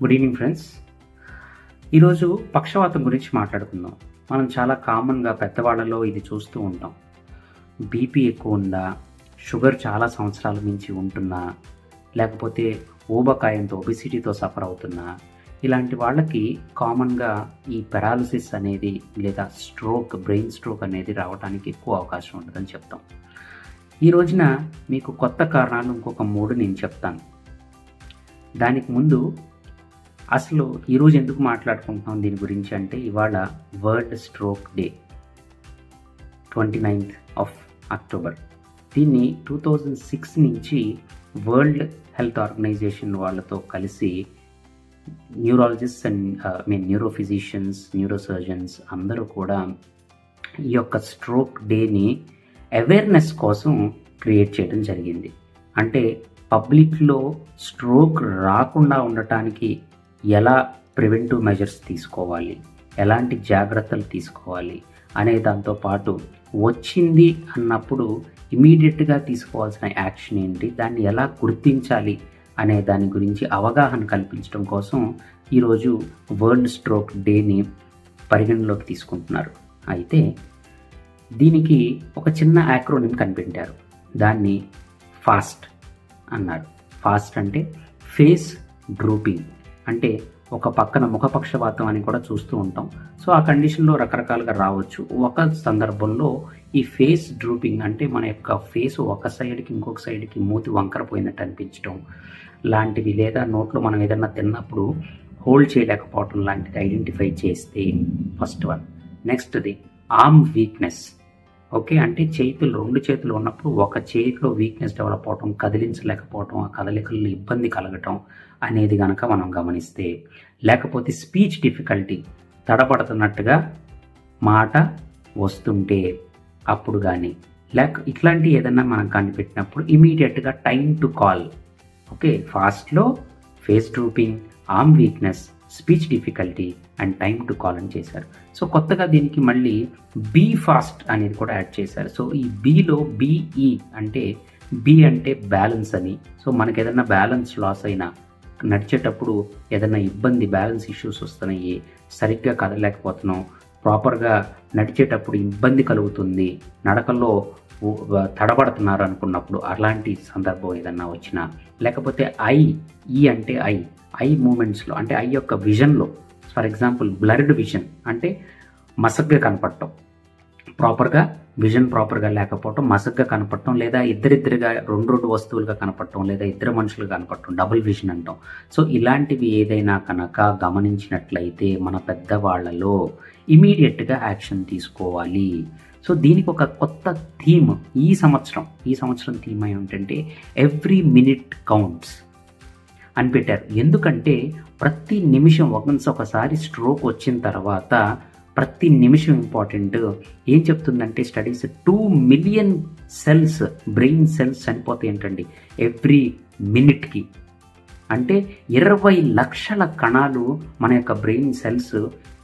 Good evening friends. ఈరోజు పక్షవాతం గురించి మాట్లాడుకుందాం. మనం చాలా కామన్గా పెద్దవాళ్ళలో ఇది చూస్తూ ఉంటాం. బీపీ ఎక్కువ ఉందా, షుగర్ చాలా సంవత్సరాల నుంచి ఉంటున్నా, లేకపోతే ఊబకాయంతో ఒబిసిటీతో సఫర్ అవుతున్నా, ఇలాంటి వాళ్ళకి కామన్గా ఈ పెరాలసిస్ అనేది లేదా స్ట్రోక్, బ్రెయిన్ స్ట్రోక్ అనేది రావడానికి ఎక్కువ అవకాశం ఉంటుందని చెప్తాం. ఈ రోజున మీకు కొత్త కారణాలు ఇంకొక 3 నేను చెప్తాను. దానికి ముందు అసలు ఈరోజు ఎందుకు మాట్లాడుకుంటున్నాం దీని గురించి అంటే, ఇవాళ world stroke day 29th of October. దీన్ని 2006 నుంచి వరల్డ్ హెల్త్ ఆర్గనైజేషన్ వాళ్ళతో కలిసి న్యూరాలజిస్ట్ అండ్ న్యూరోఫిజిషియన్స్, న్యూరోసర్జన్స్ అందరూ కూడా ఈ యొక్క స్ట్రోక్ డేని అవేర్నెస్ కోసం క్రియేట్ చేయడం జరిగింది. అంటే పబ్లిక్లో స్ట్రోక్ రాకుండా ఉండటానికి ఎలా ప్రివెంటివ్ మెజర్స్ తీసుకోవాలి, ఎలాంటి జాగ్రత్తలు తీసుకోవాలి అనే దాంతోపాటు వచ్చింది అన్నప్పుడు ఇమీడియట్గా తీసుకోవాల్సిన యాక్షన్ ఏంటి, దాన్ని ఎలా గుర్తించాలి అనే దాని గురించి అవగాహన కల్పించడం కోసం ఈరోజు వరల్డ్ స్ట్రోక్ డేని పరిగణలోకి తీసుకుంటున్నారు. అయితే దీనికి ఒక చిన్న యాక్రోనిమ్ కనిపెట్టారు. దాన్ని ఫాస్ట్ అన్నారు. ఫాస్ట్ అంటే ఫేస్ డ్రూపింగ్, అంటే ఒక పక్కన ముఖపక్షవాతం అని కూడా చూస్తూ ఉంటాం. సో ఆ కండిషన్లో రకరకాలుగా రావచ్చు. ఒక సందర్భంలో ఈ ఫేస్ డ్రూపింగ్ అంటే మన యొక్క ఫేస్ ఒక సైడ్కి ఇంకొక సైడ్కి మూతి వంకరపోయినట్టు అనిపించడం లాంటివి, లేదా నోట్లో మనం ఏదన్నా తిన్నప్పుడు హోల్డ్ చేయలేకపోవటం లాంటిది ఐడెంటిఫై చేస్తే ఫస్ట్ వన్. నెక్స్ట్ది ఆర్మ్ వీక్నెస్. ఓకే, అంటే రెండు చేతులు ఉన్నప్పుడు ఒక చేతిలో వీక్నెస్ డెవలప్ అవటం, కదిలించలేకపోవటం, ఆ కదలికల్లో ఇబ్బంది కలగటం అనేది కనుక మనం గమనిస్తే, లేకపోతే స్పీచ్ డిఫికల్టీ, తడబడుతున్నట్టుగా మాట వస్తుంటే అప్పుడు కానీ, ఇట్లాంటి ఏదన్నా మనం కనిపెట్టినప్పుడు ఇమీడియట్గా టైం టు కాల్. ఓకే, ఫాస్ట్లో face drooping, arm weakness, speech difficulty and time to call అని చేశారు. సో కొత్తగా దీనికి మళ్ళీ బీ ఫాస్ట్ అనేది కూడా యాడ్ చేశారు. సో ఈ బీలో బీఈ అంటే బీ అంటే బ్యాలెన్స్ అని. సో మనకి ఏదైనా బ్యాలెన్స్ లాస్ అయినా, నడిచేటప్పుడు ఏదైనా ఇబ్బంది, బ్యాలెన్స్ ఇష్యూస్ వస్తున్నాయి, సరిగ్గా కదలేకపోతున్నాం, ప్రాపర్గా నడిచేటప్పుడు ఇబ్బంది కలుగుతుంది, నడకల్లో తడబడుతున్నారు అనుకున్నప్పుడు అలాంటి సందర్భం ఏదన్నా వచ్చినా, లేకపోతే ఈ అంటే ఐ మూమెంట్స్లో, అంటే ఐ యొక్క విజన్లో, ఫర్ ఎగ్జాంపుల్ బ్లర్డ్ విజన్ అంటే మసగ్గా కనపడటం, విజన్ ప్రాపర్గా లేకపోవటం, మసగ్గా కనపడటం, లేదా ఇద్దరిద్దరుగా రెండు వస్తువులుగా కనపడటం, లేదా ఇద్దరు మనుషులుగా కనపడటం, డబుల్ విజన్ అంటాం. సో ఇలాంటివి ఏదైనా కనుక గమనించినట్లయితే మన పెద్దవాళ్లలో ఇమీడియట్గా యాక్షన్ తీసుకోవాలి. సో దీనికి ఒక కొత్త థీమ్ ఈ సంవత్సరం థీమ్ ఏంటంటే ఎవ్రీ మినిట్ కౌంట్స్ అని పెట్టారు. ఎందుకంటే ప్రతి నిమిషం, ఒకసారి స్ట్రోక్ వచ్చిన తర్వాత ప్రతి నిమిషం ఇంపార్టెంట్. ఏం చెప్తుందంటే studies 2 million cells, brain cells చనిపోతాయి ఏంటండి ఎవ్రీ మినిట్కి. అంటే 20 లక్షల కణాలు మన యొక్క బ్రెయిన్ సెల్స్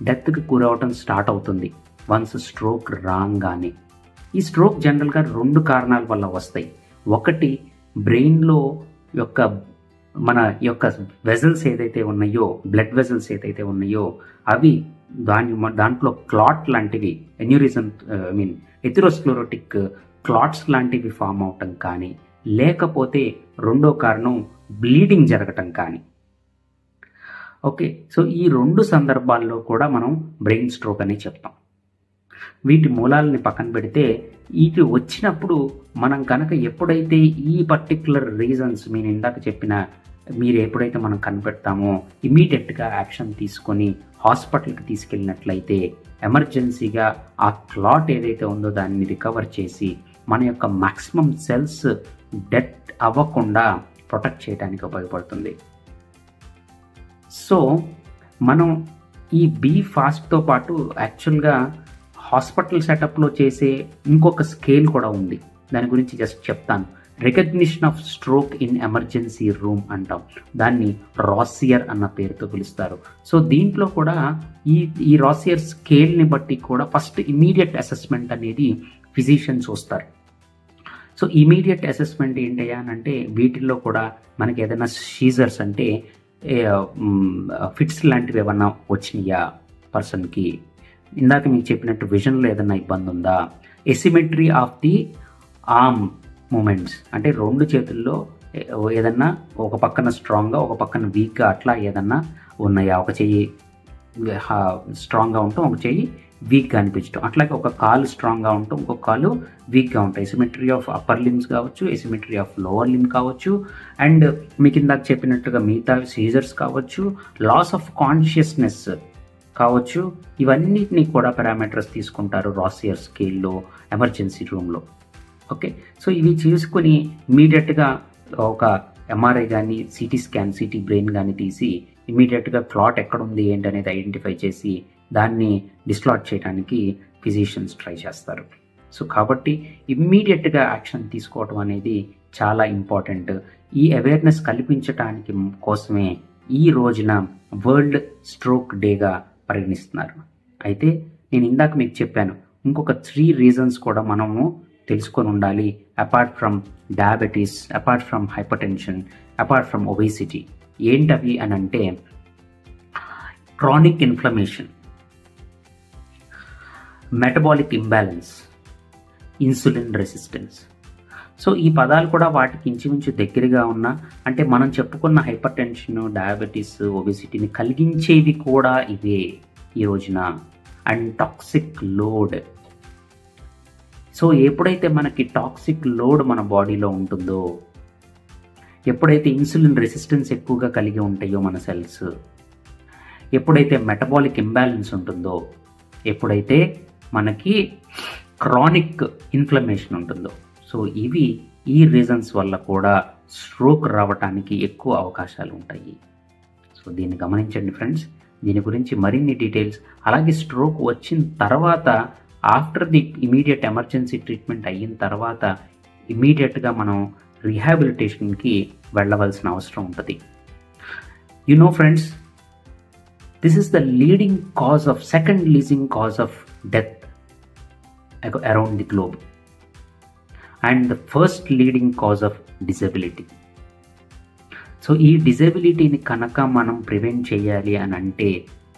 డెత్కి గురవటం స్టార్ట్ అవుతుంది వన్స్ స్ట్రోక్ రాగానే. ఈ స్ట్రోక్ జనరల్గా 2 కారణాల వల్ల వస్తాయి. ఒకటి, బ్రెయిన్లో మన యొక్క వెజల్స్ ఏదైతే ఉన్నాయో, బ్లడ్ వెజల్స్ ఏదైతే ఉన్నాయో అవి దాంట్లో క్లాట్ లాంటివి, ఎథెరోస్క్లెరోటిక్ క్లాట్స్ లాంటివి ఫామ్ అవటం కానీ, లేకపోతే రెండో కారణం బ్లీడింగ్ జరగటం కానీ. ఓకే, సో ఈ 2 సందర్భాల్లో కూడా మనం బ్రెయిన్ స్ట్రోక్ అని చెప్తాం. వీటి మూలాలని పక్కన పెడితే, వీటి వచ్చినప్పుడు మనం కనుక ఎప్పుడైతే ఈ పర్టిక్యులర్ రీజన్స్ మీరు ఎప్పుడైతే మనం కనిపెడతామో ఇమీడియట్గా యాక్షన్ తీసుకొని హాస్పిటల్కి తీసుకెళ్ళినట్లయితే ఎమర్జెన్సీగా ఆ క్లాట్ ఏదైతే ఉందో దాన్ని రికవర్ చేసి మన యొక్క మ్యాక్సిమం సెల్స్ డెత్ అవ్వకుండా ప్రొటెక్ట్ చేయడానికి ఉపయోగపడుతుంది. సో మనం ఈ బీ ఫాస్ట్తో పాటు యాక్చువల్గా హాస్పిటల్ సెటప్లో చేసే ఇంకొక స్కేల్ కూడా ఉంది. దాని గురించి జస్ట్ చెప్తాను. Recognition of stroke in emergency room అంటాం. దాన్ని రాసియర్ అన్న పేరుతో పిలుస్తారు. సో దీంట్లో కూడా ఈ రాసియర్ స్కేల్ని బట్టి కూడా ఫస్ట్ ఇమీడియట్ అసెస్మెంట్ అనేది ఫిజిషియన్స్ వస్తారు. సో ఇమీడియట్ అసెస్మెంట్ ఏంటయ్యా అని అంటే, వీటిల్లో కూడా మనకి ఏదైనా సీజర్స్ అంటే ఫిట్స్ లాంటివి ఏమన్నా వచ్చినాయా పర్సన్కి, ఇందాక మీకు చెప్పినట్టు విజన్లో ఏదన్నా ఇబ్బంది ఉందా, asymmetry of the arm moments, అంటే రెండు చేతుల్లో ఏదన్నా ఒక పక్కన స్ట్రాంగ్గా ఒక పక్కన వీక్గా అట్లా ఏదన్నా ఉన్నాయా, ఒక చెయ్యి స్ట్రాంగ్గా ఉంటాం ఒక చెయ్యి వీక్గా అనిపించడం, అట్లాగే ఒక కాలు స్ట్రాంగ్గా ఉంటాం ఇంకొక కాలు వీక్గా ఉంటాయి. ఎసిమెట్రీ ఆఫ్ అప్పర్ లిమ్స్ కావచ్చు, ఎసిమెట్రీ ఆఫ్ లోవర్ లిమ్ కావచ్చు, అండ్ మీకు ఇందాక చెప్పినట్టుగా మిగతా సీజర్స్ కావచ్చు, లాస్ ఆఫ్ కాన్షియస్నెస్ కావచ్చు, ఇవన్నిటిని కూడా పారామీటర్స్ తీసుకుంటారు రాసియర్ స్కేల్లో ఎమర్జెన్సీ రూమ్లో. ఓకే, సో ఇవి చూసుకొని ఇమీడియట్గా ఒక ఎంఆర్ఐ కానీ సిటీ స్కాన్, సిటీ బ్రెయిన్ కానీ తీసి ఇమీడియట్గా క్లాట్ ఎక్కడుంది ఏంటి అనేది ఐడెంటిఫై చేసి దాన్ని డిస్లాట్ చేయడానికి ఫిజిషియన్స్ ట్రై చేస్తారు. సో కాబట్టి ఇమ్మీడియట్గా యాక్షన్ తీసుకోవడం అనేది చాలా ఇంపార్టెంట్. ఈ అవేర్నెస్ కల్పించడానికి కోసమే ఈ రోజున వరల్డ్ స్ట్రోక్ డేగా పరిగణిస్తున్నారు. అయితే నేను ఇందాక మీకు చెప్పాను, ఇంకొక 3 రీజన్స్ కూడా మనము తెలుసుకొని ఉండాలి. Apart from diabetes, apart from hyper tension, apart from obesity. ఏంటవి అని అంటే chronic inflammation, metabolic imbalance, insulin resistance. So ఈ పదాలు కూడా వాటికి ఇంచుమించు దగ్గరగా ఉన్న, అంటే మనం చెప్పుకున్న హైపర్ టెన్షన్, డయాబెటీస్, ఒబేసిటీని కలిగించేవి కూడా ఇవే ఈ రోజున. And toxic load. సో ఎప్పుడైతే మనకి టాక్సిక్ లోడ్ మన బాడీలో ఉంటుందో, ఎప్పుడైతే ఇన్సులిన్ రెసిస్టెన్స్ ఎక్కువగా కలిగి ఉంటాయో మన సెల్స్, ఎప్పుడైతే మెటబాలిక్ ఇంబ్యాలెన్స్ ఉంటుందో, ఎప్పుడైతే మనకి క్రానిక్ ఇన్ఫ్లమేషన్ ఉంటుందో, సో ఇవి ఈ రీజన్స్ వల్ల కూడా స్ట్రోక్ రావడానికి ఎక్కువ అవకాశాలు ఉంటాయి. సో దీన్ని గమనించండి ఫ్రెండ్స్. దీని గురించి మరిన్ని డీటెయిల్స్, అలాగే స్ట్రోక్ వచ్చిన తర్వాత after the immediate emergency treatment అయిన తర్వాత ఇమీడియట్గా మనం రీహాబిలిటేషన్కి వెళ్ళవలసిన అవసరం ఉంటుంది. You know friends, this is the leading cause of, second leading cause of death around the globe, and the first leading cause of disability. So ఈ డిజబిలిటీని కనుక మనం ప్రివెంట్ చేయాలి అని అంటే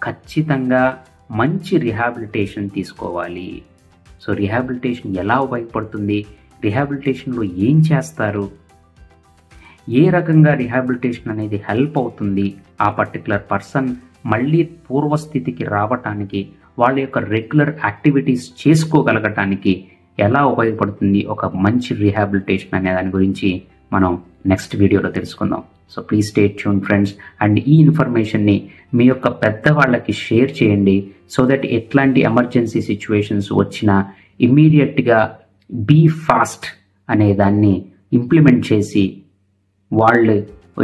ఖచ్చితంగా మంచి రిహాబిలిటేషన్ తీసుకోవాలి. సో రిహాబిలిటేషన్ ఎలా ఉపయోగపడుతుంది, రిహాబిలిటేషన్లో ఏం చేస్తారు, ఏ రకంగా రిహాబిలిటేషన్ అనేది హెల్ప్ అవుతుంది ఆ పర్టికులర్ పర్సన్ మళ్ళీ పూర్వస్థితికి రావటానికి, వాళ్ళ యొక్క రెగ్యులర్ యాక్టివిటీస్ చేసుకోగలగటానికి ఎలా ఉపయోగపడుతుంది ఒక మంచి రీహాబిలిటేషన్ అనే దాని గురించి మనం నెక్స్ట్ వీడియోలో తెలుసుకుందాం. So please stay tune friends. And ఈ ఇన్ఫర్మేషన్ని మీ యొక్క పెద్దవాళ్ళకి షేర్ చేయండి, సో దట్ ఎట్లాంటి ఎమర్జెన్సీ సిచ్యువేషన్స్ వచ్చినా ఇమ్మీడియట్గా బీ ఫాస్ట్ అనే దాన్ని ఇంప్లిమెంట్ చేసి వాళ్ళ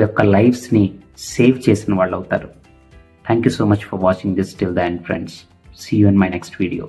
యొక్క లైఫ్స్ని సేవ్ చేసిన వాళ్ళు అవుతారు. Thank you so much for watching this till the end, friends. See you in my next video.